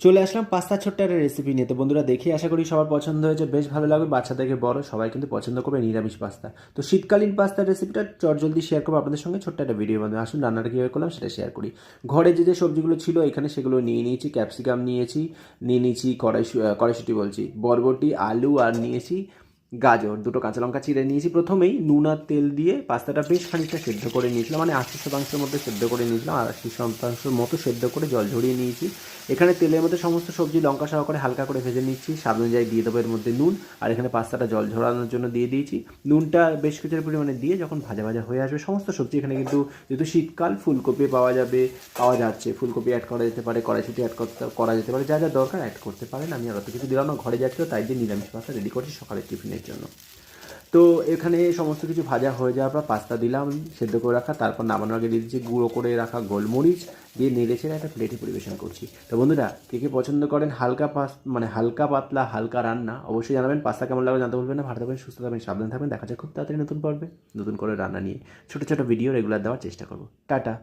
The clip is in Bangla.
চলে আসলাম পাস্তা ছোট্ট একটা রেসিপি নিয়ে। তো বন্ধুরা, দেখে আশা করি সবার পছন্দ হয়েছে, বেশ ভালো লাগবে। বাচ্চা থেকে বড় সবাই কিন্তু পছন্দ করবে নিরামিষ পাস্তা। তো শীতকালীন পাস্তার রেসিপিটা চটজলদি শেয়ার করবো আপনাদের সঙ্গে, ছোট্ট একটা ভিডিও বানাবো। আসুন রান্নাটা কীভাবে করলাম সেটা শেয়ার করি। ঘরে যে যে সবজিগুলো ছিল এখানে সেগুলো নিয়ে নিয়েছি। ক্যাপসিকাম নিয়ে নিয়েছি কড়াইশুঁটি বলছি, বরবটি, আলু, আর নিয়েছি গাজর, দুটো কাঁচা লঙ্কা চিড়ে নিয়েছি। প্রথমেই নুন আর তেল দিয়ে পাস্তাটা বেশ খানিকটা সেদ্ধ করে নিয়েছিলাম, মানে 80% মধ্যে সেদ্ধ করে নিয়েছিলাম। আর 80% মতো সেদ্ধ করে জল ঝরিয়ে নিয়েছি। এখানে তেলের মধ্যে সমস্ত সবজি লঙ্কা সহকারে হালকা করে ভেজে নিচ্ছি। স্বাদ অনুযায়ী দিয়ে দেবো এর মধ্যে নুন। আর এখানে পাস্তাটা জল ঝরানোর জন্য দিয়ে দিয়েছি। নুনটা বেশ কিছুটা পরিমাণে দিয়ে যখন ভাজা ভাজা হয়ে আসবে সমস্ত সবজি, এখানে কিন্তু যেহেতু শীতকাল ফুলকপি পাওয়া যাচ্ছে, ফুলকপি অ্যাড করা যেতে পারে, কড়াইশুঁটি করা যেতে পারে, যা যা দরকার অ্যাড করতে পারেন। আমি আর অত কিছু দিলাম না, ঘরে যাচ্ছিলো তাই যে নিরামিষ পাস্তা রেডি করছি সকালের টিফিনের জন্য। তো এখানে সমস্ত কিছু ভাজা হয়ে যাওয়ার পর পাস্তা দিলাম সেদ্ধ করে রাখা, তারপর নামানোর আগে দিয়ে দিচ্ছি গুঁড়ো করে রাখা গোলমরিচ, দিয়ে নেড়ে ছেড়ে একটা প্লেটে পরিবেশন করছি। তো বন্ধুরা, কে কে পছন্দ করেন হালকা পাতলা হালকা রান্না, অবশ্যই জানাবেন। পাস্তা কেমন লাগবে জানতে ভুলবেন না। ভালো থাকবেন, সুস্থ থাকবেন, সাবধান থাকবেন। দেখা যায় খুব তাড়াতাড়ি নতুন পর্বে নতুন করে রান্না নিয়ে ছোটো ছোটো ভিডিও রেগুলার দেওয়ার চেষ্টা করবো। টাটা।